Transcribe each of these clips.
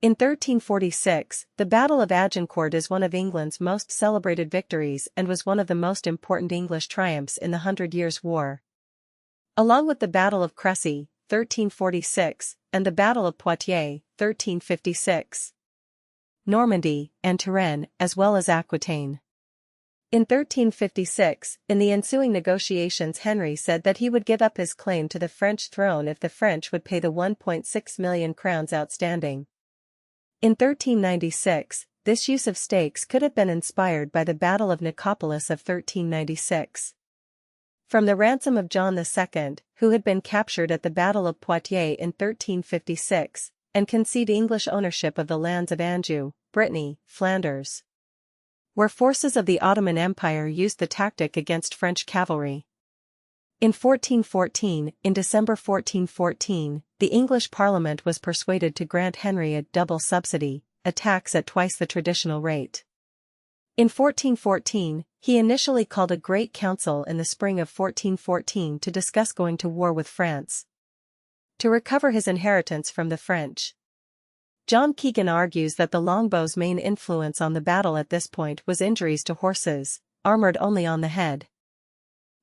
In 1346, the Battle of Agincourt is one of England's most celebrated victories and was one of the most important English triumphs in the Hundred Years' War. Along with the Battle of Crécy, 1346, and the Battle of Poitiers, 1356. Normandy, and Touraine, as well as Aquitaine. In 1356, in the ensuing negotiations, Henry said that he would give up his claim to the French throne if the French would pay the 1.6 million crowns outstanding. In 1396, this use of stakes could have been inspired by the Battle of Nicopolis of 1396. From the ransom of John II, who had been captured at the Battle of Poitiers in 1356, and concede English ownership of the lands of Anjou, Brittany, Flanders, where forces of the Ottoman Empire used the tactic against French cavalry. In 1414, in December 1414, the English Parliament was persuaded to grant Henry a double subsidy, a tax at twice the traditional rate. In 1414, he initially called a great council in the spring of 1414 to discuss going to war with France, to recover his inheritance from the French. John Keegan argues that the longbow's main influence on the battle at this point was injuries to horses, armored only on the head.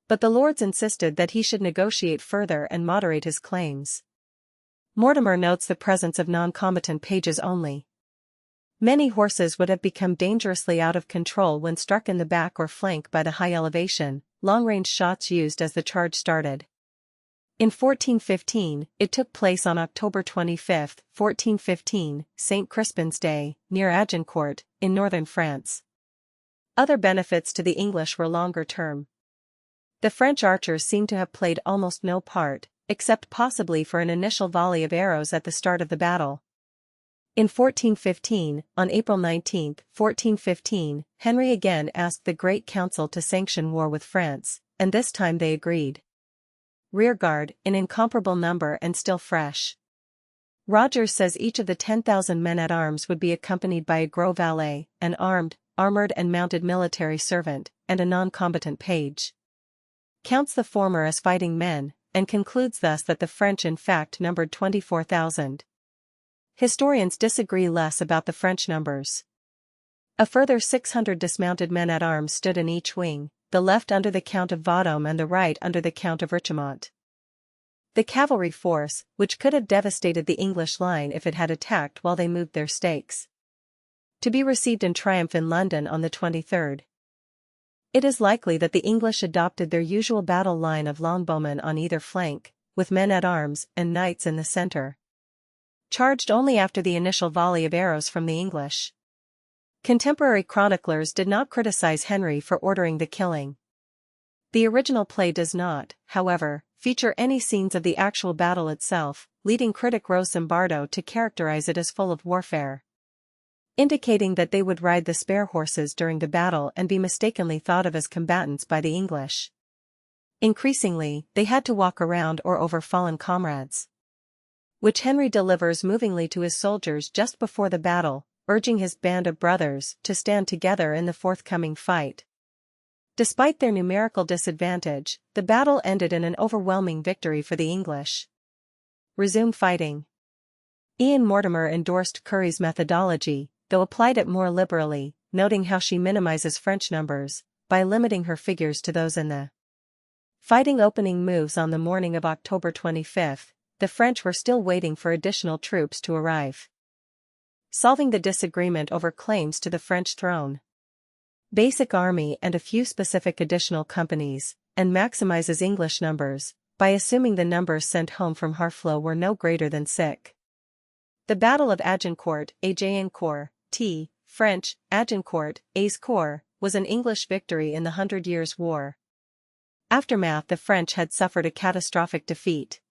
But the lords insisted that he should negotiate further and moderate his claims. Mortimer notes the presence of non-combatant pages only. Many horses would have become dangerously out of control when struck in the back or flank by the high elevation, long-range shots used as the charge started. In 1415, it took place on October 25, 1415, St. Crispin's Day, near Agincourt, in northern France. Other benefits to the English were longer term. The French archers seem to have played almost no part, except possibly for an initial volley of arrows at the start of the battle. In 1415, on April 19, 1415, Henry again asked the Great Council to sanction war with France, and this time they agreed. Rearguard, in incomparable number and still fresh. Rogers says each of the 10,000 men-at-arms would be accompanied by a gros valet, an armored and mounted military servant, and a non-combatant page. Counts the former as fighting men, and concludes thus that the French in fact numbered 24,000. Historians disagree less about the French numbers. A further 600 dismounted men-at-arms stood in each wing, the left under the Count of Vendôme and the right under the Count of Richemont. The cavalry force, which could have devastated the English line if it had attacked while they moved their stakes, to be received in triumph in London on the 23rd. It is likely that the English adopted their usual battle line of longbowmen on either flank, with men-at-arms and knights in the center. Charged only after the initial volley of arrows from the English. Contemporary chroniclers did not criticize Henry for ordering the killing. The original play does not, however, feature any scenes of the actual battle itself, leading critic Rose Zimbardo to characterize it as full of warfare, indicating that they would ride the spare horses during the battle and be mistakenly thought of as combatants by the English. Increasingly, they had to walk around or over fallen comrades, which Henry delivers movingly to his soldiers just before the battle, urging his band of brothers to stand together in the forthcoming fight. Despite their numerical disadvantage, the battle ended in an overwhelming victory for the English. Resume fighting. Ian Mortimer endorsed Currie's methodology, though applied it more liberally, noting how she minimizes French numbers, by limiting her figures to those in the fighting. Opening moves on the morning of October 25, the French were still waiting for additional troops to arrive, solving the disagreement over claims to the French throne. Basic army and a few specific additional companies, and maximizes English numbers, by assuming the numbers sent home from Harfleur were no greater than 6. The Battle of Agincourt, Agincourt, French, Agincourt, Agincourt, was an English victory in the Hundred Years' War. Aftermath: the French had suffered a catastrophic defeat.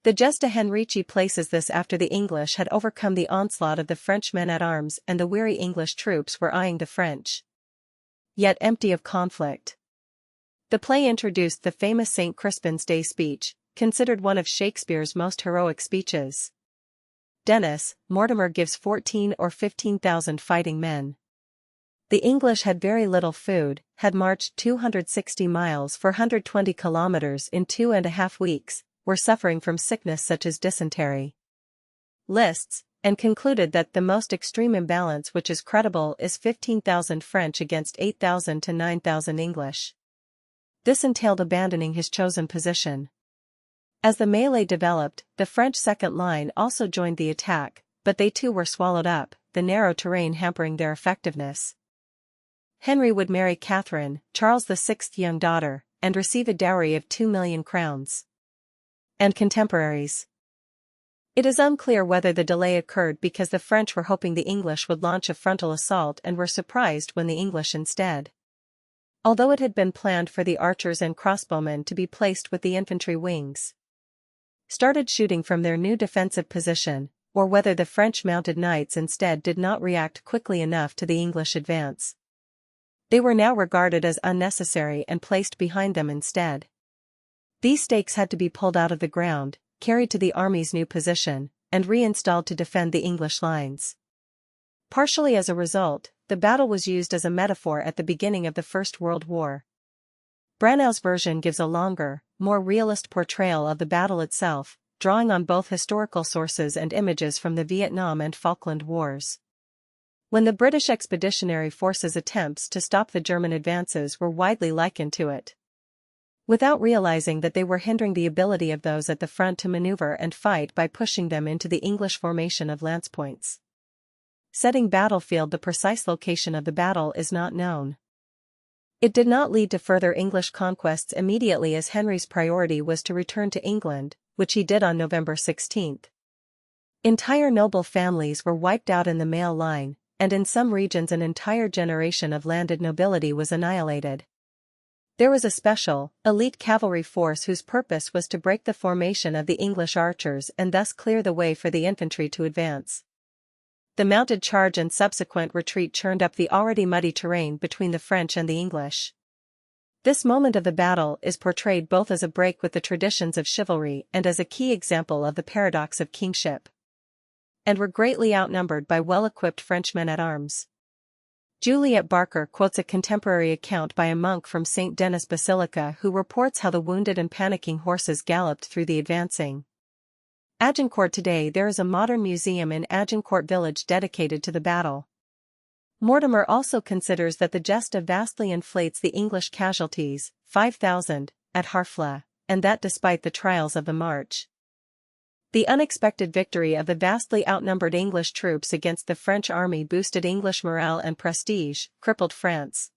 The Gesta Henrici places this after the English had overcome the onslaught of the French men-at-arms and the weary English troops were eyeing the French, yet empty of conflict. The play introduced the famous St. Crispin's Day speech, considered one of Shakespeare's most heroic speeches. Dennis, Mortimer gives 14 or 15,000 fighting men. The English had very little food, had marched 260 miles for 120 kilometers in 2.5 weeks, were suffering from sickness such as dysentery. Lists, and concluded that the most extreme imbalance which is credible is 15,000 French against 8,000 to 9,000 English. This entailed abandoning his chosen position. As the melee developed, the French second line also joined the attack, but they too were swallowed up, the narrow terrain hampering their effectiveness. Henry would marry Catherine, Charles VI's young daughter, and receive a dowry of 2 million crowns. And contemporaries. It is unclear whether the delay occurred because the French were hoping the English would launch a frontal assault and were surprised when the English instead. Although it had been planned for the archers and crossbowmen to be placed with the infantry wings, started shooting from their new defensive position, or whether the French mounted knights instead did not react quickly enough to the English advance. They were now regarded as unnecessary and placed behind them instead. These stakes had to be pulled out of the ground, carried to the army's new position, and reinstalled to defend the English lines. Partially as a result, the battle was used as a metaphor at the beginning of the First World War. Brannau's version gives a longer, more realist portrayal of the battle itself, drawing on both historical sources and images from the Vietnam and Falkland Wars. When the British Expeditionary Force's attempts to stop the German advances were widely likened to it, without realizing that they were hindering the ability of those at the front to maneuver and fight by pushing them into the English formation of lance points. Setting battlefield. The precise location of the battle is not known. It did not lead to further English conquests immediately, as Henry's priority was to return to England, which he did on November 16. Entire noble families were wiped out in the male line, and in some regions an entire generation of landed nobility was annihilated. There was a special, elite cavalry force whose purpose was to break the formation of the English archers and thus clear the way for the infantry to advance. The mounted charge and subsequent retreat churned up the already muddy terrain between the French and the English. This moment of the battle is portrayed both as a break with the traditions of chivalry and as a key example of the paradox of kingship. And were greatly outnumbered by well-equipped French men-at-arms. Juliet Barker quotes a contemporary account by a monk from St. Denis Basilica who reports how the wounded and panicking horses galloped through the advancing Agincourt. Today there is a modern museum in Agincourt village dedicated to the battle. Mortimer also considers that the gesta vastly inflates the English casualties, 5,000, at Harfleur, and that despite the trials of the march, the unexpected victory of the vastly outnumbered English troops against the French army boosted English morale and prestige, crippled France.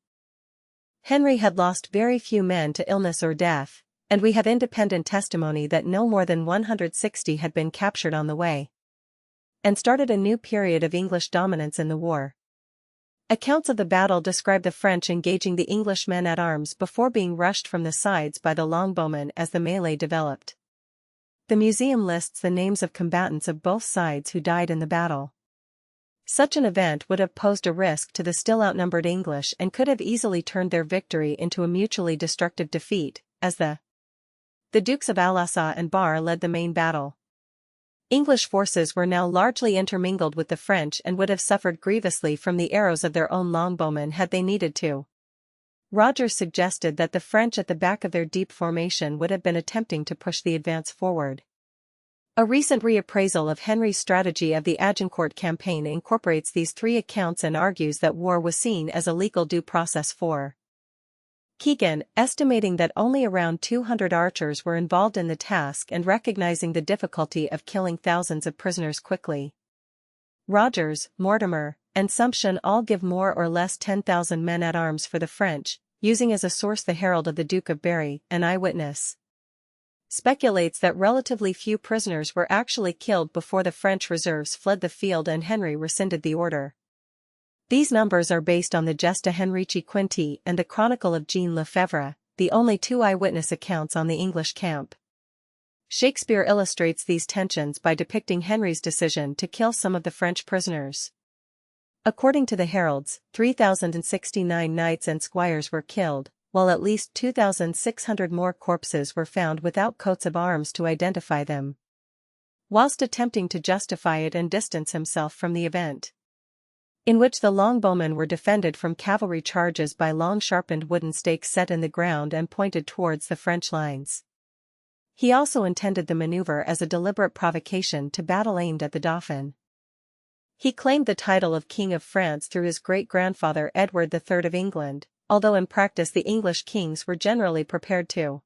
Henry had lost very few men to illness or death, and we have independent testimony that no more than 160 had been captured on the way, and started a new period of English dominance in the war. Accounts of the battle describe the French engaging the English men-at-arms before being rushed from the sides by the longbowmen as the melee developed. The museum lists the names of combatants of both sides who died in the battle. Such an event would have posed a risk to the still outnumbered English and could have easily turned their victory into a mutually destructive defeat, as the Dukes of Alençon and Bar led the main battle. English forces were now largely intermingled with the French and would have suffered grievously from the arrows of their own longbowmen had they needed to. Rogers suggested that the French at the back of their deep formation would have been attempting to push the advance forward. A recent reappraisal of Henry's strategy of the Agincourt campaign incorporates these three accounts and argues that war was seen as a legal due process for Keegan, estimating that only around 200 archers were involved in the task and recognizing the difficulty of killing thousands of prisoners quickly. Rogers, Mortimer, and Sumption all give more or less 10,000 men-at-arms for the French, using as a source the Herald of the Duke of Berry, an eyewitness speculates that relatively few prisoners were actually killed before the French reserves fled the field and Henry rescinded the order. These numbers are based on the Gesta Henrici Quinti and the Chronicle of Jean Lefebvre, the only two eyewitness accounts on the English camp. Shakespeare illustrates these tensions by depicting Henry's decision to kill some of the French prisoners. According to the heralds, 3,069 knights and squires were killed, while at least 2,600 more corpses were found without coats of arms to identify them. Whilst attempting to justify it and distance himself from the event, in which the longbowmen were defended from cavalry charges by long sharpened wooden stakes set in the ground and pointed towards the French lines. He also intended the maneuver as a deliberate provocation to battle aimed at the Dauphin. He claimed the title of King of France through his great-grandfather Edward III of England, although in practice the English kings were generally prepared to,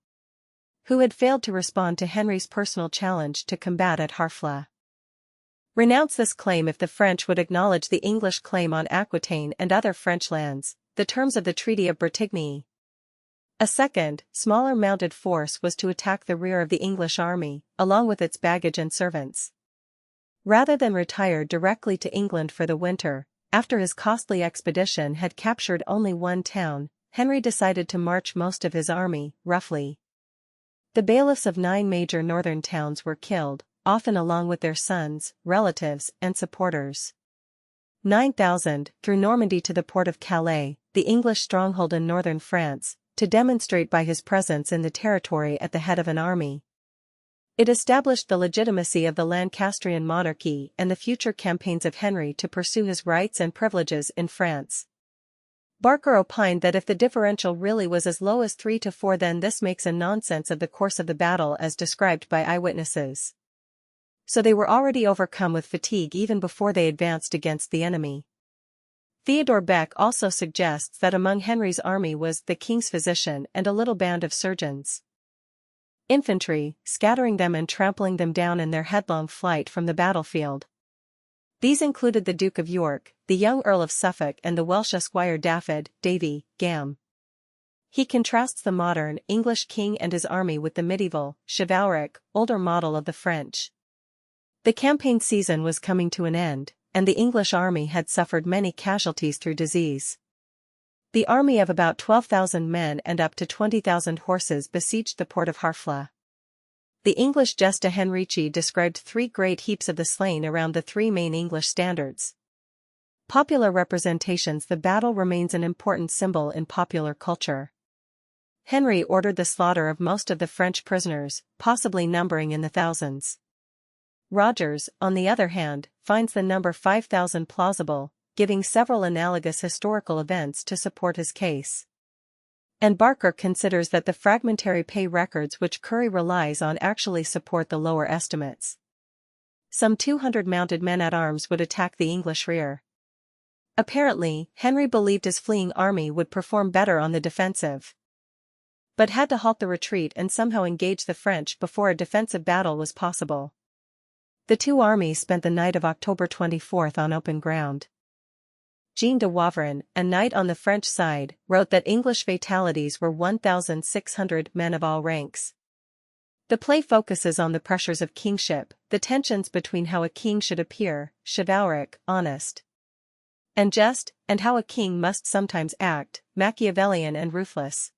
who had failed to respond to Henry's personal challenge to combat at Harfleur. Renounce this claim if the French would acknowledge the English claim on Aquitaine and other French lands, the terms of the Treaty of Bretigny. A second, smaller mounted force was to attack the rear of the English army, along with its baggage and servants. Rather than retire directly to England for the winter, after his costly expedition had captured only one town, Henry decided to march most of his army, roughly. The bailiffs of 9 major northern towns were killed, often along with their sons, relatives, and supporters. 9,000, through Normandy to the port of Calais, the English stronghold in northern France, to demonstrate by his presence in the territory at the head of an army. It established the legitimacy of the Lancastrian monarchy and the future campaigns of Henry to pursue his rights and privileges in France. Barker opined that if the differential really was as low as 3-4, then this makes a nonsense of the course of the battle as described by eyewitnesses. So they were already overcome with fatigue even before they advanced against the enemy. Theodore Beck also suggests that among Henry's army was the king's physician and a little band of surgeons. Infantry, scattering them and trampling them down in their headlong flight from the battlefield. These included the Duke of York, the young Earl of Suffolk and the Welsh esquire Dafydd, Davy, Gam. He contrasts the modern English king and his army with the medieval, chivalric, older model of the French. The campaign season was coming to an end, and the English army had suffered many casualties through disease. The army of about 12,000 men and up to 20,000 horses besieged the port of Harfleur. The English Gesta Henrici described 3 great heaps of the slain around the 3 main English standards. Popular representations. The battle remains an important symbol in popular culture. Henry ordered the slaughter of most of the French prisoners, possibly numbering in the thousands. Rogers, on the other hand, finds the number 5,000 plausible, giving several analogous historical events to support his case. And Barker considers that the fragmentary pay records which Currie relies on actually support the lower estimates. Some 200 mounted men-at-arms would attack the English rear. Apparently, Henry believed his fleeing army would perform better on the defensive, but had to halt the retreat and somehow engage the French before a defensive battle was possible. The 2 armies spent the night of October 24 on open ground. Jean de Wavrin, a knight on the French side, wrote that English fatalities were 1,600 men of all ranks. The play focuses on the pressures of kingship, the tensions between how a king should appear, chivalric, honest, and just, and how a king must sometimes act, Machiavellian and ruthless.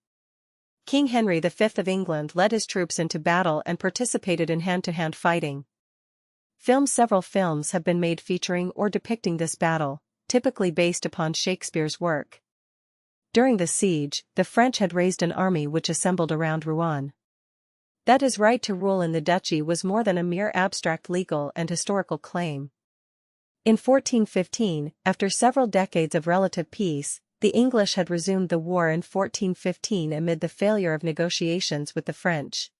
King Henry V of England led his troops into battle and participated in hand-to-hand fighting. Several films have been made featuring or depicting this battle, typically based upon Shakespeare's work. During the siege, the French had raised an army which assembled around Rouen. That his right to rule in the duchy was more than a mere abstract legal and historical claim. In 1415, after several decades of relative peace, the English had resumed the war in 1415 amid the failure of negotiations with the French.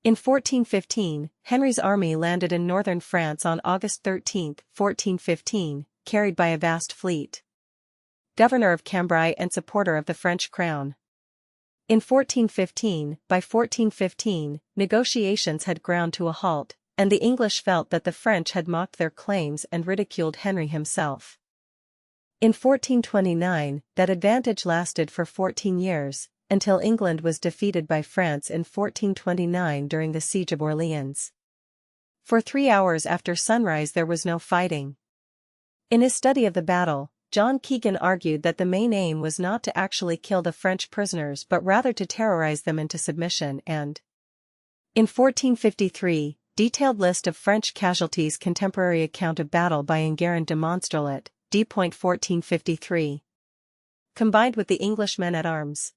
In 1415, Henry's army landed in northern France on August 13, 1415, carried by a vast fleet. Governor of Cambrai and supporter of the French crown. In 1415, by 1415, negotiations had ground to a halt, and the English felt that the French had mocked their claims and ridiculed Henry himself. In 1429, that advantage lasted for 14 years, until England was defeated by France in 1429 during the Siege of Orleans. For 3 hours after sunrise there was no fighting. In his study of the battle, John Keegan argued that the main aim was not to actually kill the French prisoners but rather to terrorize them into submission and, in 1453, detailed list of French casualties. Contemporary account of battle by Enguerrand de Monstrelet, d. 1453. Combined with the English men-at-arms.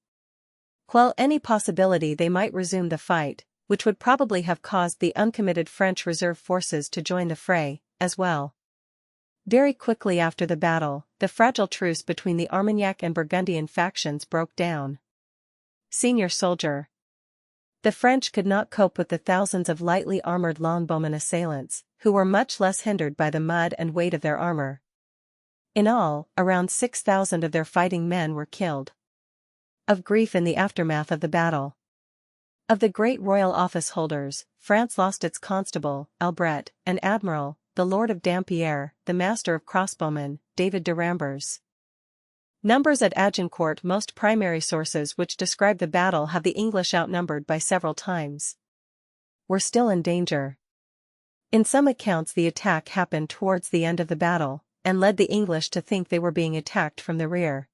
Quell any possibility they might resume the fight, which would probably have caused the uncommitted French reserve forces to join the fray, as well. Very quickly after the battle, the fragile truce between the Armagnac and Burgundian factions broke down. Senior soldier. The French could not cope with the thousands of lightly armored longbowmen assailants, who were much less hindered by the mud and weight of their armor. In all, around 6,000 of their fighting men were killed. Of grief in the aftermath of the battle. Of the great royal office holders, France lost its constable, Albret, and admiral, the Lord of Dampierre, the master of crossbowmen, David de Rambures. Numbers at Agincourt. Most primary sources which describe the battle have the English outnumbered by several times. Were still in danger. In some accounts the attack happened towards the end of the battle, and led the English to think they were being attacked from the rear.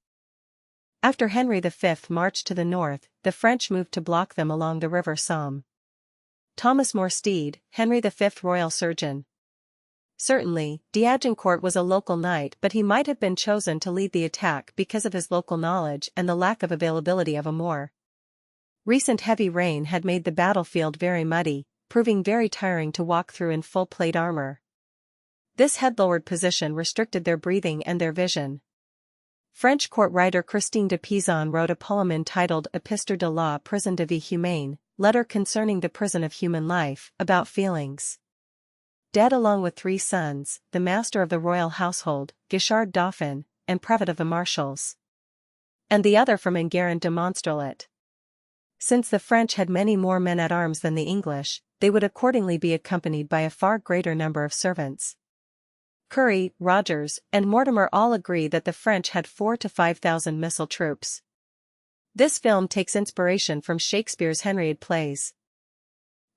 After Henry V marched to the north, the French moved to block them along the river Somme. Thomas Morsteed, Henry V royal surgeon. Certainly, d'Agincourt was a local knight, but he might have been chosen to lead the attack because of his local knowledge and the lack of availability of a more. Recent heavy rain had made the battlefield very muddy, proving very tiring to walk through in full plate armor. This head-lowered position restricted their breathing and their vision. French court writer Christine de Pizan wrote a poem entitled Epistère de la prison de vie humaine, letter concerning the prison of human life, about feelings. Dead along with 3 sons, the master of the royal household, Guichard Dauphin, and Prevet of the Marshals. And the other from Enguerrand de Monstrelet. Since the French had many more men-at-arms than the English, they would accordingly be accompanied by a far greater number of servants. Currie, Rogers, and Mortimer all agree that the French had 4,000 to 5,000 missile troops. This film takes inspiration from Shakespeare's Henriade plays.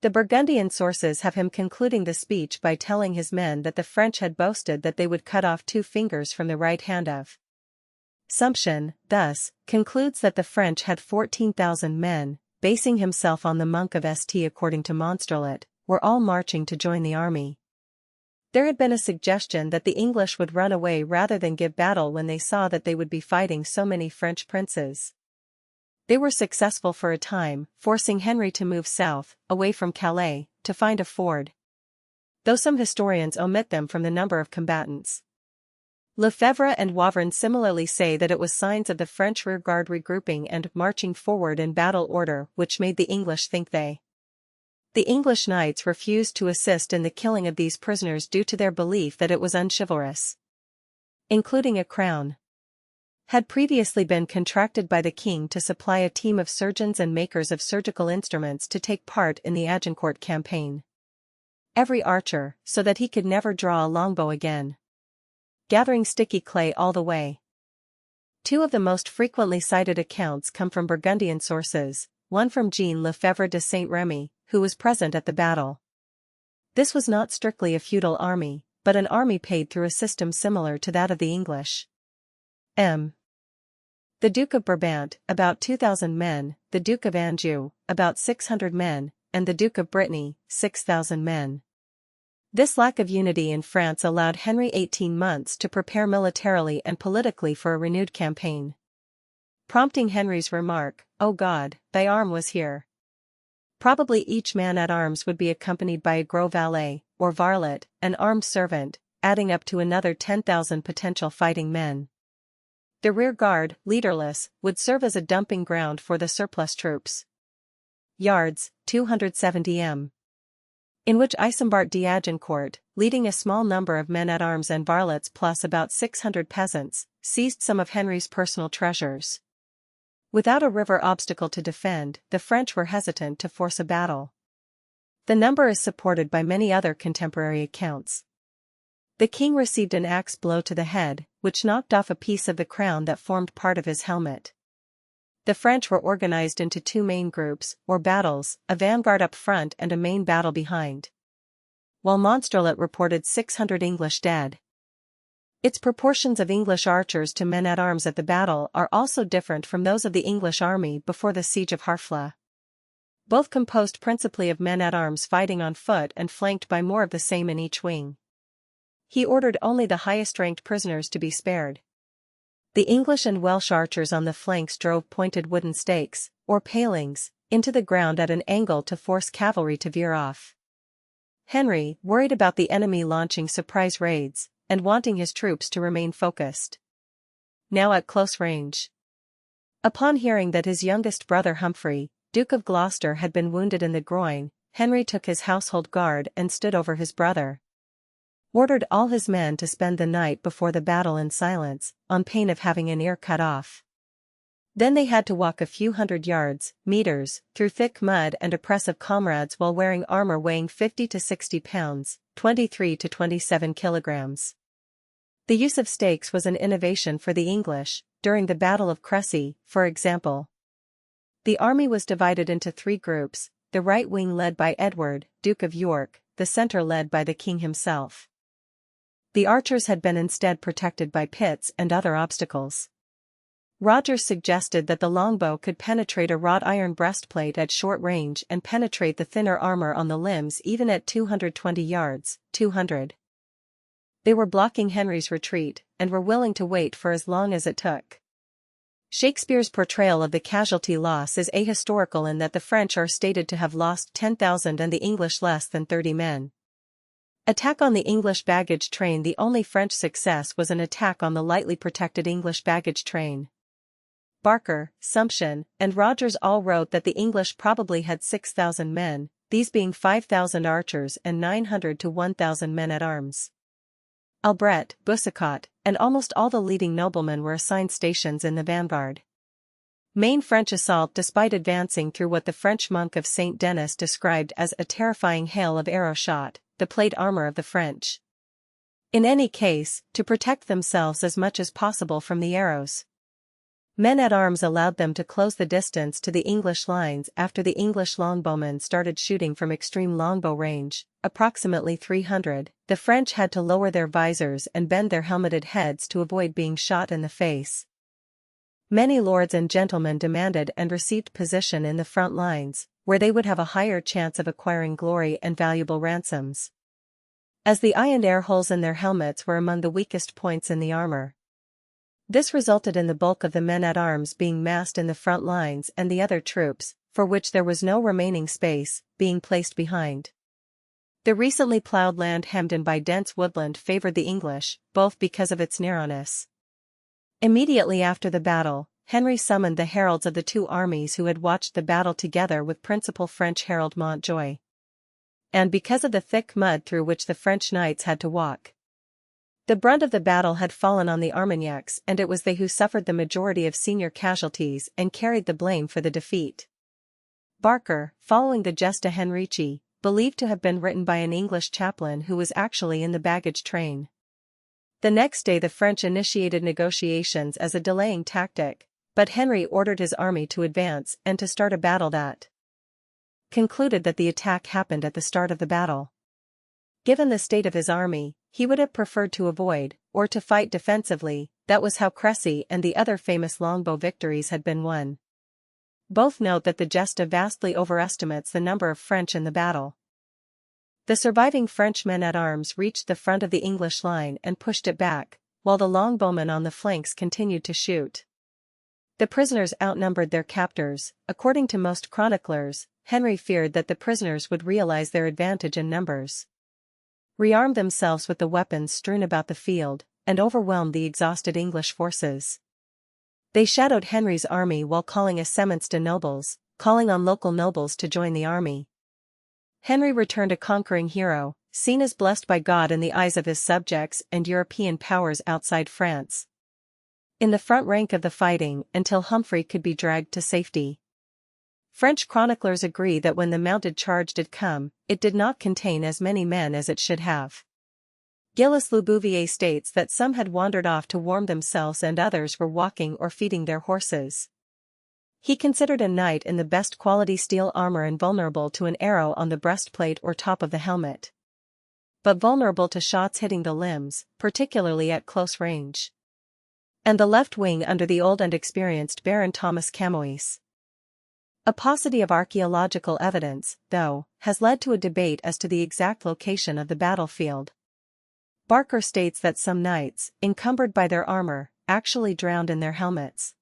The Burgundian sources have him concluding the speech by telling his men that the French had boasted that they would cut off 2 fingers from the right hand of. Sumption, thus, concludes that the French had 14,000 men, basing himself on the Monk of St. according to Monstrelet, were all marching to join the army. There had been a suggestion that the English would run away rather than give battle when they saw that they would be fighting so many French princes. They were successful for a time, forcing Henry to move south, away from Calais, to find a ford. Though some historians omit them from the number of combatants. Lefebvre and Wavrin similarly say that it was signs of the French rearguard regrouping and marching forward in battle order which made the English think they. The English knights refused to assist in the killing of these prisoners due to their belief that it was unchivalrous. Including a crown. Had previously been contracted by the king to supply a team of surgeons and makers of surgical instruments to take part in the Agincourt campaign. Every archer, so that he could never draw a longbow again. Gathering sticky clay all the way. 2 of the most frequently cited accounts come from Burgundian sources, one from Jean Lefebvre de Saint-Remy, who was present at the battle. This was not strictly a feudal army, but an army paid through a system similar to that of the English. The Duke of Brabant, about 2,000 men, the Duke of Anjou, about 600 men, and the Duke of Brittany, 6,000 men. This lack of unity in France allowed Henry 18 months to prepare militarily and politically for a renewed campaign. Prompting Henry's remark, "O God, thy arm was here." Probably each man-at-arms would be accompanied by a gros valet, or varlet, an armed servant, adding up to another 10,000 potential fighting men. The rear guard, leaderless, would serve as a dumping ground for the surplus troops. Yards, 270 m. In which Isambard d'Agincourt, leading a small number of men-at-arms and varlets plus about 600 peasants, seized some of Henry's personal treasures. Without a river obstacle to defend, the French were hesitant to force a battle. The number is supported by many other contemporary accounts. The king received an axe blow to the head, which knocked off a piece of the crown that formed part of his helmet. The French were organized into 2 main groups, or battles, a vanguard up front and a main battle behind. While Monstrelet reported 600 English dead. Its proportions of English archers to men-at-arms at the battle are also different from those of the English army before the siege of Harfleur. Both composed principally of men-at-arms fighting on foot and flanked by more of the same in each wing. He ordered only the highest-ranked prisoners to be spared. The English and Welsh archers on the flanks drove pointed wooden stakes, or palings, into the ground at an angle to force cavalry to veer off. Henry, worried about the enemy launching surprise raids, and wanting his troops to remain focused. Now at close range. Upon hearing that his youngest brother Humphrey, Duke of Gloucester had been wounded in the groin, Henry took his household guard and stood over his brother. Ordered all his men to spend the night before the battle in silence, on pain of having an ear cut off. Then they had to walk a few hundred yards, meters, through thick mud and a press of comrades while wearing armor weighing 50 to 60 pounds, 23 to 27 kilograms. The use of stakes was an innovation for the English. During the Battle of Crecy, for example, the army was divided into 3 groups, the right wing led by Edward, Duke of York, the center led by the king himself. The archers had been instead protected by pits and other obstacles. Rogers suggested that the longbow could penetrate a wrought iron breastplate at short range and penetrate the thinner armor on the limbs even at 220 yards, 200. They were blocking Henry's retreat, and were willing to wait for as long as it took. Shakespeare's portrayal of the casualty loss is ahistorical in that the French are stated to have lost 10,000 and the English less than 30 men. Attack on the English baggage train. The only French success was an attack on the lightly protected English baggage train. Barker, Sumption, and Rogers all wrote that the English probably had 6,000 men, these being 5,000 archers and 900 to 1,000 men at arms. Albret, Boucicaut, and almost all the leading noblemen were assigned stations in the vanguard. Main French assault despite advancing through what the French monk of St. Denis described as a terrifying hail of arrow shot, the plate armor of the French. In any case, to protect themselves as much as possible from the arrows. Men-at-arms allowed them to close the distance to the English lines after the English longbowmen started shooting from extreme longbow range, approximately 300. The French had to lower their visors and bend their helmeted heads to avoid being shot in the face. Many lords and gentlemen demanded and received position in the front lines, where they would have a higher chance of acquiring glory and valuable ransoms. As the eye and air holes in their helmets were among the weakest points in the armor. This resulted in the bulk of the men-at-arms being massed in the front lines and the other troops, for which there was no remaining space, being placed behind. The recently ploughed land hemmed in by dense woodland favored the English, both because of its narrowness. Immediately after the battle, Henry summoned the heralds of the 2 armies who had watched the battle together with principal French herald Montjoy. And because of the thick mud through which the French knights had to walk, the brunt of the battle had fallen on the Armagnacs, and it was they who suffered the majority of senior casualties and carried the blame for the defeat. Barker, following the Gesta Henrici, believed to have been written by an English chaplain who was actually in the baggage train. The next day the French initiated negotiations as a delaying tactic, but Henry ordered his army to advance and to start a battle that concluded that the attack happened at the start of the battle. Given the state of his army, he would have preferred to avoid, or to fight defensively. That was how Crecy and the other famous longbow victories had been won. Both note that the Gesta vastly overestimates the number of French in the battle. The surviving French men-at-arms reached the front of the English line and pushed it back, while the longbowmen on the flanks continued to shoot. The prisoners outnumbered their captors. According to most chroniclers, Henry feared that the prisoners would realize their advantage in numbers, rearmed themselves with the weapons strewn about the field, and overwhelmed the exhausted English forces. They shadowed Henry's army while calling a semence de nobles, calling on local nobles to join the army. Henry returned a conquering hero, seen as blessed by God in the eyes of his subjects and European powers outside France. In the front rank of the fighting until Humphrey could be dragged to safety. French chroniclers agree that when the mounted charge did come, it did not contain as many men as it should have. Gilles Lubouvier states that some had wandered off to warm themselves and others were walking or feeding their horses. He considered a knight in the best quality steel armor invulnerable to an arrow on the breastplate or top of the helmet, but vulnerable to shots hitting the limbs, particularly at close range. And the left wing under the old and experienced Baron Thomas Camoes. A paucity of archaeological evidence, though, has led to a debate as to the exact location of the battlefield. Barker states that some knights, encumbered by their armor, actually drowned in their helmets.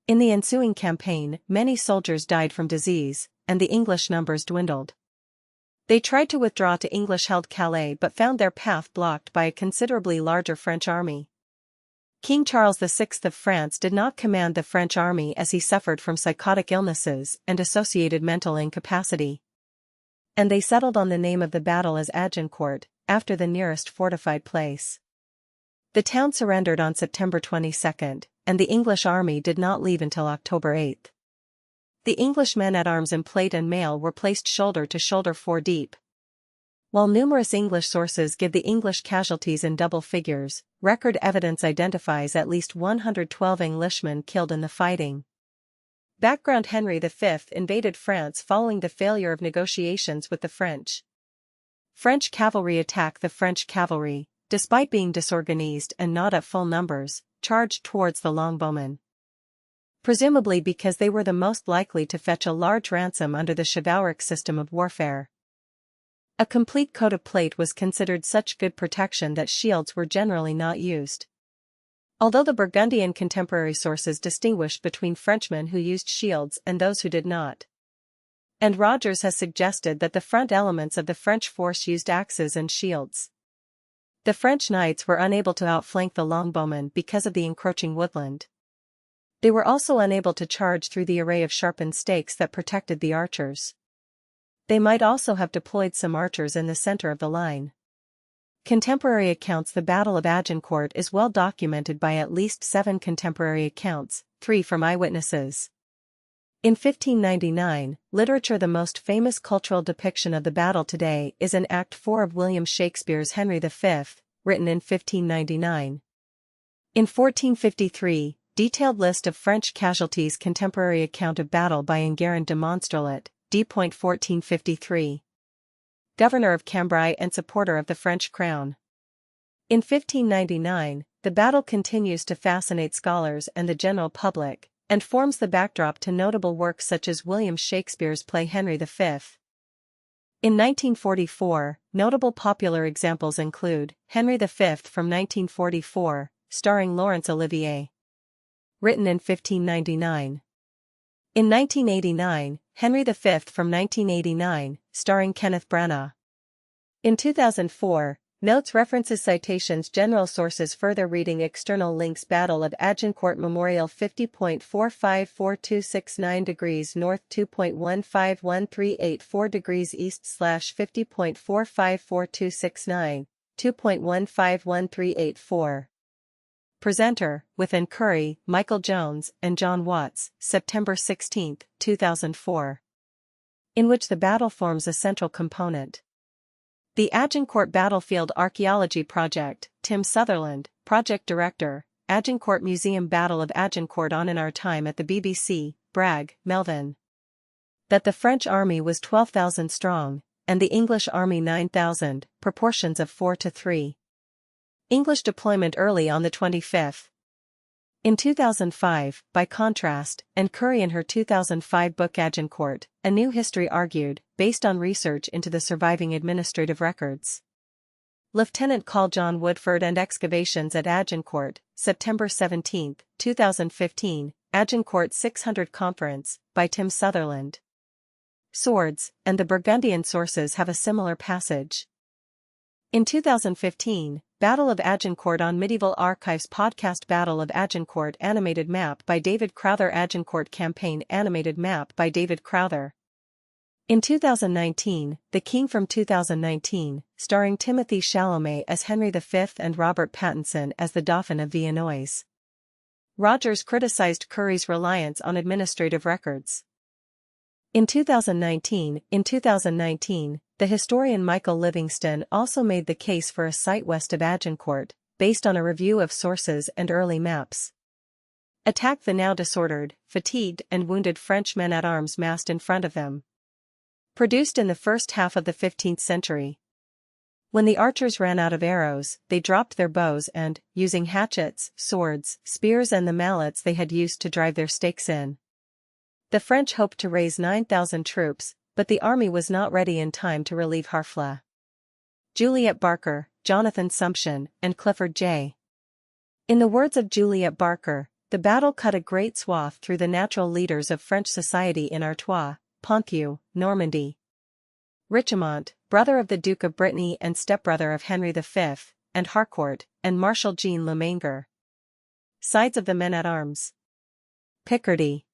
In the ensuing campaign, many soldiers died from disease, and the English numbers dwindled. They tried to withdraw to English-held Calais but found their path blocked by a considerably larger French army. King Charles VI of France did not command the French army as he suffered from psychotic illnesses and associated mental incapacity. And they settled on the name of the battle as Agincourt, after the nearest fortified place. The town surrendered on September 22, and the English army did not leave until October 8. The English men-at-arms in plate and mail were placed shoulder to shoulder 4 deep. While numerous English sources give the English casualties in double figures, record evidence identifies at least 112 Englishmen killed in the fighting. Background: Henry V invaded France following the failure of negotiations with the French. French cavalry attack. The French cavalry, despite being disorganized and not at full numbers, charged towards the longbowmen. Presumably because they were the most likely to fetch a large ransom under the chivalric system of warfare. A complete coat of plate was considered such good protection that shields were generally not used. Although the Burgundian contemporary sources distinguished between Frenchmen who used shields and those who did not. And Rogers has suggested that the front elements of the French force used axes and shields. The French knights were unable to outflank the longbowmen because of the encroaching woodland. They were also unable to charge through the array of sharpened stakes that protected the archers. They might also have deployed some archers in the center of the line. Contemporary accounts. The Battle of Agincourt is well documented by at least 7 contemporary accounts, 3 from eyewitnesses. In 1599, literature. The most famous cultural depiction of the battle today is in Act 4 of William Shakespeare's Henry V, written in 1599. In 1453, detailed list of French casualties. Contemporary account of battle by Enguerrand de Montstrelet, d. 1453. Governor of Cambrai and supporter of the French crown. In 1599, the battle continues to fascinate scholars and the general public, and forms the backdrop to notable works such as William Shakespeare's play Henry V. In 1944, notable popular examples include Henry V from 1944, starring Laurence Olivier. Written in 1599. In 1989, Henry V from 1989, starring Kenneth Branagh. In 2004, notes, references, citations, general sources, further reading, external links. Battle of Agincourt Memorial 50.454269 degrees north 2.151384 degrees east /50.454269, 2.151384. Presenter, with Curry, Michael Jones, and John Watts, September 16, 2004. In which the battle forms a central component. The Agincourt Battlefield Archaeology Project, Tim Sutherland, Project Director, Agincourt Museum. Battle of Agincourt on In Our Time at the BBC, Bragg, Melvin. That the French army was 12,000 strong, and the English army 9,000, proportions of 4:3. English deployment early on the 25th. In 2005, by contrast, and Curry in her 2005 book Agincourt, A New History argued, based on research into the surviving administrative records. Lieutenant Col John Woodford and Excavations at Agincourt, September 17, 2015, Agincourt 600 Conference, by Tim Sutherland. Swords, and the Burgundian sources have a similar passage. In 2015, Battle of Agincourt on Medieval Archives podcast. Battle of Agincourt animated map by David Crowther. Agincourt campaign animated map by David Crowther. In 2019, The King from 2019, starring Timothée Chalamet as Henry V and Robert Pattinson as the Dauphin of Villenois. Rogers criticized Curry's reliance on administrative records. In 2019, the historian Michael Livingston also made the case for a site west of Agincourt, based on a review of sources and early maps. Attack the now disordered, fatigued and wounded French men-at-arms massed in front of them. Produced in the first half of the 15th century. When the archers ran out of arrows, they dropped their bows and, using hatchets, swords, spears and the mallets they had used to drive their stakes in. The French hoped to raise 9,000 troops, but the army was not ready in time to relieve Harfleur. Juliet Barker, Jonathan Sumption, and Clifford J. In the words of Juliet Barker, the battle cut a great swath through the natural leaders of French society in Artois, Ponthieu, Normandy. Richemont, brother of the Duke of Brittany and stepbrother of Henry V, and Harcourt, and Marshal Jean Le Maingre. Sides of the men-at-arms. Picardy.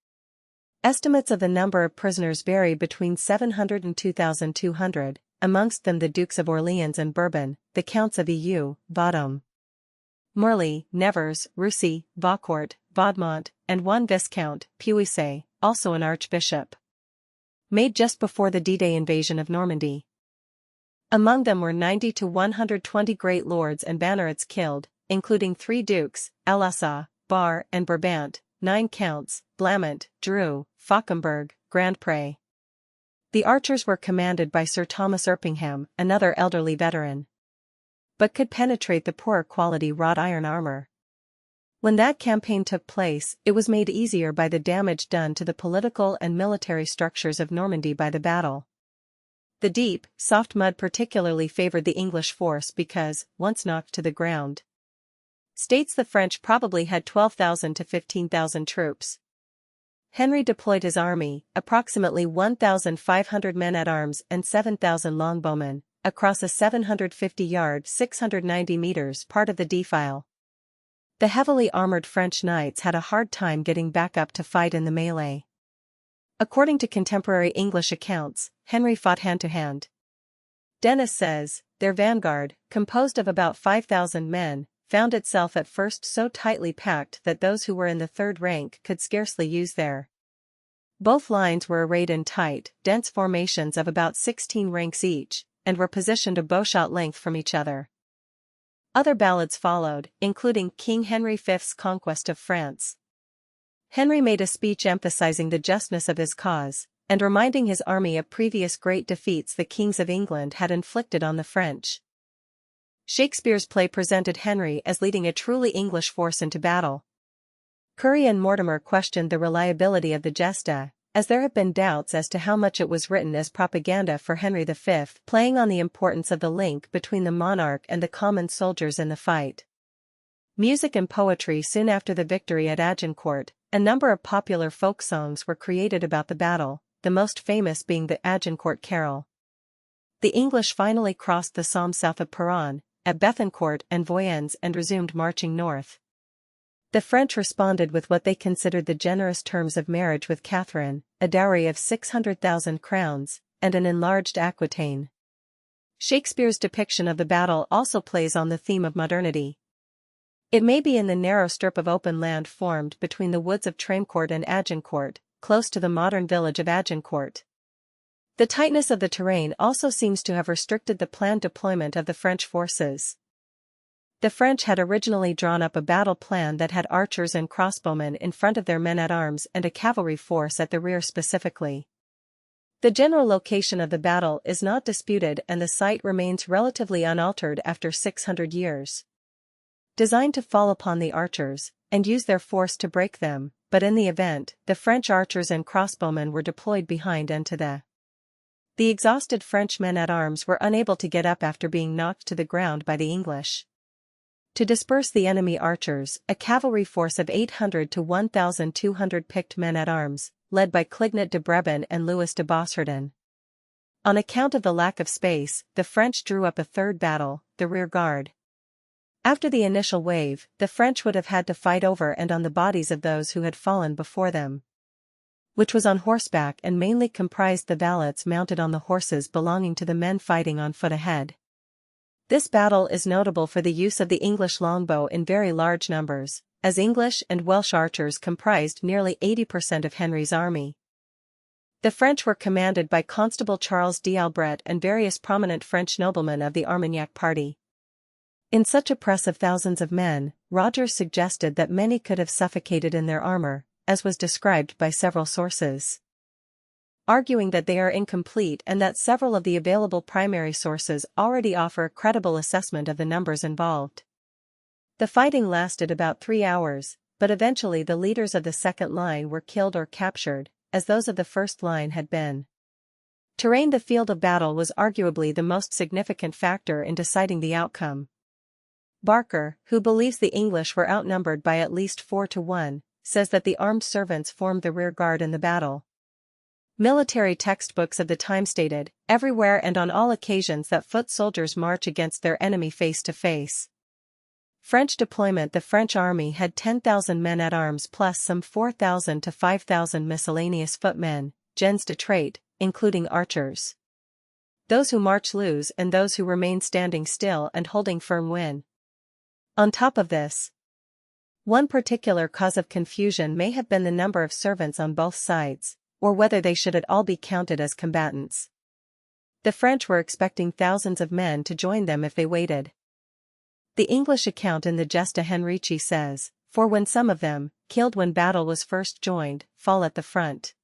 Estimates of the number of prisoners vary between 700 and 2,200, amongst them the Dukes of Orleans and Bourbon, the Counts of Eu, Vendôme, Morley, Nevers, Roussy, Vaucourt, Vaudemont, and one Viscount, Puiset, also an archbishop. Made just before the D-Day invasion of Normandy. Among them were 90 to 120 great lords and banneret killed, including 3 dukes, Alençon, Bar, and Brabant, 9 counts, Blamont, Dreux, Fauconberg, Grandpré. The archers were commanded by Sir Thomas Erpingham, another elderly veteran, but could penetrate the poorer quality wrought iron armor. When that campaign took place, it was made easier by the damage done to the political and military structures of Normandy by the battle. The deep, soft mud particularly favored the English force because, once knocked to the ground, states the French probably had 12,000 to 15,000 troops. Henry deployed his army, approximately 1,500 men-at-arms and 7,000 longbowmen, across a 750-yard (690 meters) part of the defile. The heavily armored French knights had a hard time getting back up to fight in the melee. According to contemporary English accounts, Henry fought hand-to-hand. Dennis says, their vanguard, composed of about 5,000 men, found itself at first so tightly packed that those who were in the third rank could scarcely use their. Both lines were arrayed in tight, dense formations of about 16 ranks each, and were positioned a bowshot length from each other. Other ballads followed, including King Henry V's conquest of France. Henry made a speech emphasizing the justness of his cause, and reminding his army of previous great defeats the kings of England had inflicted on the French. Shakespeare's play presented Henry as leading a truly English force into battle. Currie and Mortimer questioned the reliability of the Gesta, as there have been doubts as to how much it was written as propaganda for Henry V, playing on the importance of the link between the monarch and the common soldiers in the fight. Music and poetry. Soon after the victory at Agincourt, a number of popular folk songs were created about the battle, the most famous being the Agincourt Carol. The English finally crossed the Somme south of Peronne, at Bethencourt and Voyens, and resumed marching north. The French responded with what they considered the generous terms of marriage with Catherine, a dowry of 600,000 crowns, and an enlarged Aquitaine. Shakespeare's depiction of the battle also plays on the theme of modernity. It may be in the narrow strip of open land formed between the woods of Tramecourt and Agincourt, close to the modern village of Agincourt. The tightness of the terrain also seems to have restricted the planned deployment of the French forces. The French had originally drawn up a battle plan that had archers and crossbowmen in front of their men-at-arms and a cavalry force at the rear specifically. The general location of the battle is not disputed and the site remains relatively unaltered after 600 years. Designed to fall upon the archers, and use their force to break them, but in the event, the French archers and crossbowmen were deployed behind and to the. The exhausted French men-at-arms were unable to get up after being knocked to the ground by the English. To disperse the enemy archers, a cavalry force of 800 to 1,200 picked men-at-arms, led by Clignet de Brebon and Louis de Bossardon. On account of the lack of space, the French drew up a third battle, the rear guard. After the initial wave, the French would have had to fight over and on the bodies of those who had fallen before them, which was on horseback and mainly comprised the valets mounted on the horses belonging to the men fighting on foot ahead. This battle is notable for the use of the English longbow in very large numbers, as English and Welsh archers comprised nearly 80% of Henry's army. The French were commanded by Constable Charles d'Albret and various prominent French noblemen of the Armagnac party. In such a press of thousands of men, Rogers suggested that many could have suffocated in their armor, as was described by several sources, arguing that they are incomplete and that several of the available primary sources already offer a credible assessment of the numbers involved. The fighting lasted about 3 hours, but eventually the leaders of the second line were killed or captured, as those of the first line had been. Terrain. The field of battle was arguably the most significant factor in deciding the outcome. Barker, who believes the English were outnumbered by at least 4-1, says that the armed servants formed the rear guard in the battle. Military textbooks of the time stated, everywhere and on all occasions, that foot soldiers march against their enemy face to face. French deployment. The French army had 10,000 men-at-arms plus some 4,000 to 5,000 miscellaneous footmen, gens de traite, including archers. Those who march lose and those who remain standing still and holding firm win. On top of this, one particular cause of confusion may have been the number of servants on both sides, or whether they should at all be counted as combatants. The French were expecting thousands of men to join them if they waited. The English account in the Gesta Henrici says, "For when some of them, killed when battle was first joined, fall at the front."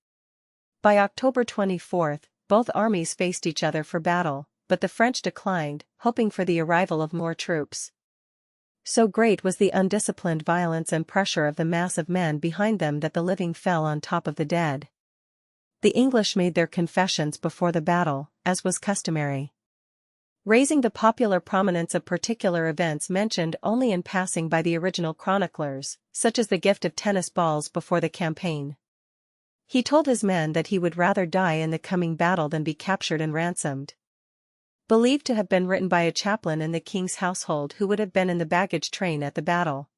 By October 24, both armies faced each other for battle, but the French declined, hoping for the arrival of more troops. So great was the undisciplined violence and pressure of the mass of men behind them that the living fell on top of the dead. The English made their confessions before the battle, as was customary, raising the popular prominence of particular events mentioned only in passing by the original chroniclers, such as the gift of tennis balls before the campaign. He told his men that he would rather die in the coming battle than be captured and ransomed. Believed to have been written by a chaplain in the king's household who would have been in the baggage train at the battle.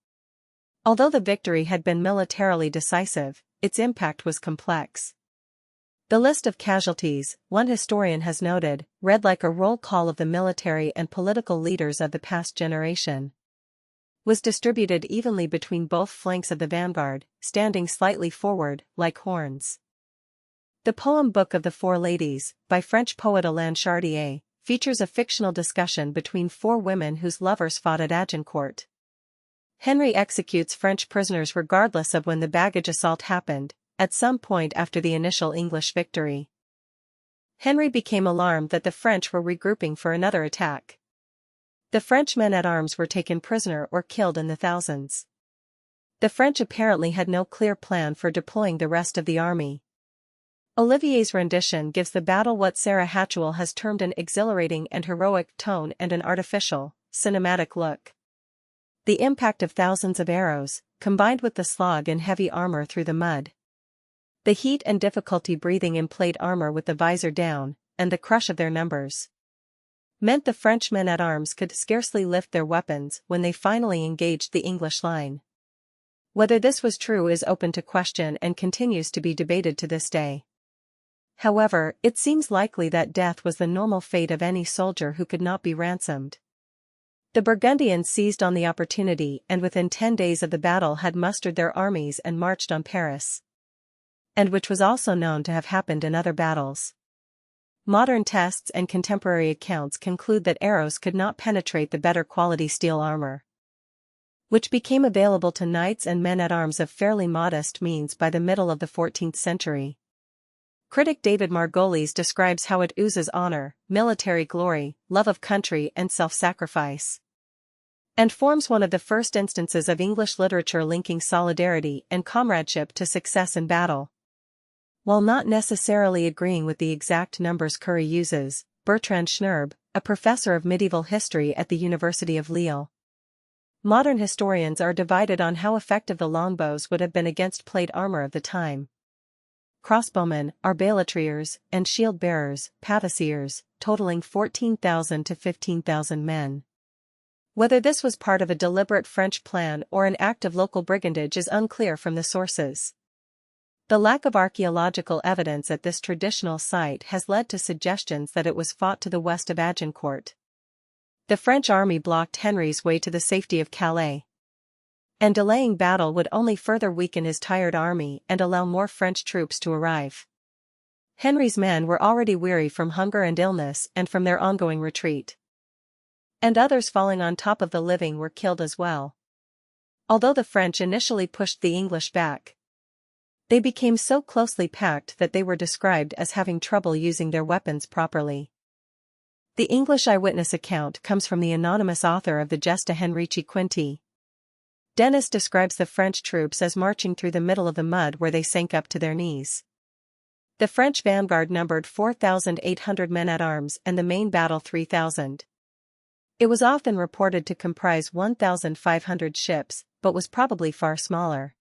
Although the victory had been militarily decisive, its impact was complex. The list of casualties, one historian has noted, read like a roll call of the military and political leaders of the past generation. Was distributed evenly between both flanks of the vanguard, standing slightly forward, like horns. The poem Book of the Four Ladies, by French poet Alain Chartier, features a fictional discussion between four women whose lovers fought at Agincourt. Henry executes French prisoners regardless of when the baggage assault happened, at some point after the initial English victory. Henry became alarmed that the French were regrouping for another attack. The French men-at-arms were taken prisoner or killed in the thousands. The French apparently had no clear plan for deploying the rest of the army. Olivier's rendition gives the battle what Sarah Hatchwell has termed an exhilarating and heroic tone and an artificial, cinematic look. The impact of thousands of arrows, combined with the slog in heavy armor through the mud, the heat and difficulty breathing in plate armor with the visor down, and the crush of their numbers, meant the French men-at-arms could scarcely lift their weapons when they finally engaged the English line. Whether this was true is open to question and continues to be debated to this day. However, it seems likely that death was the normal fate of any soldier who could not be ransomed. The Burgundians seized on the opportunity and within 10 days of the battle had mustered their armies and marched on Paris, and which was also known to have happened in other battles. Modern tests and contemporary accounts conclude that arrows could not penetrate the better quality steel armor, which became available to knights and men-at-arms of fairly modest means by the middle of the 14th century. Critic David Margolis describes how it oozes honor, military glory, love of country and self-sacrifice, and forms one of the first instances of English literature linking solidarity and comradeship to success in battle. While not necessarily agreeing with the exact numbers Currie uses, Bertrand Schnerb, a professor of medieval history at the University of Lille. Modern historians are divided on how effective the longbows would have been against plate armor of the time. Crossbowmen, arbalétriers, and shield-bearers, pavessiers, totaling 14,000 to 15,000 men. Whether this was part of a deliberate French plan or an act of local brigandage is unclear from the sources. The lack of archaeological evidence at this traditional site has led to suggestions that it was fought to the west of Agincourt. The French army blocked Henry's way to the safety of Calais, and delaying battle would only further weaken his tired army and allow more French troops to arrive. Henry's men were already weary from hunger and illness and from their ongoing retreat, and others falling on top of the living were killed as well. Although the French initially pushed the English back, they became so closely packed that they were described as having trouble using their weapons properly. The English eyewitness account comes from the anonymous author of the Gesta Henrici Quinti. Dennis describes the French troops as marching through the middle of the mud where they sank up to their knees. The French vanguard numbered 4,800 men-at-arms and the main battle 3,000. It was often reported to comprise 1,500 ships, but was probably far smaller.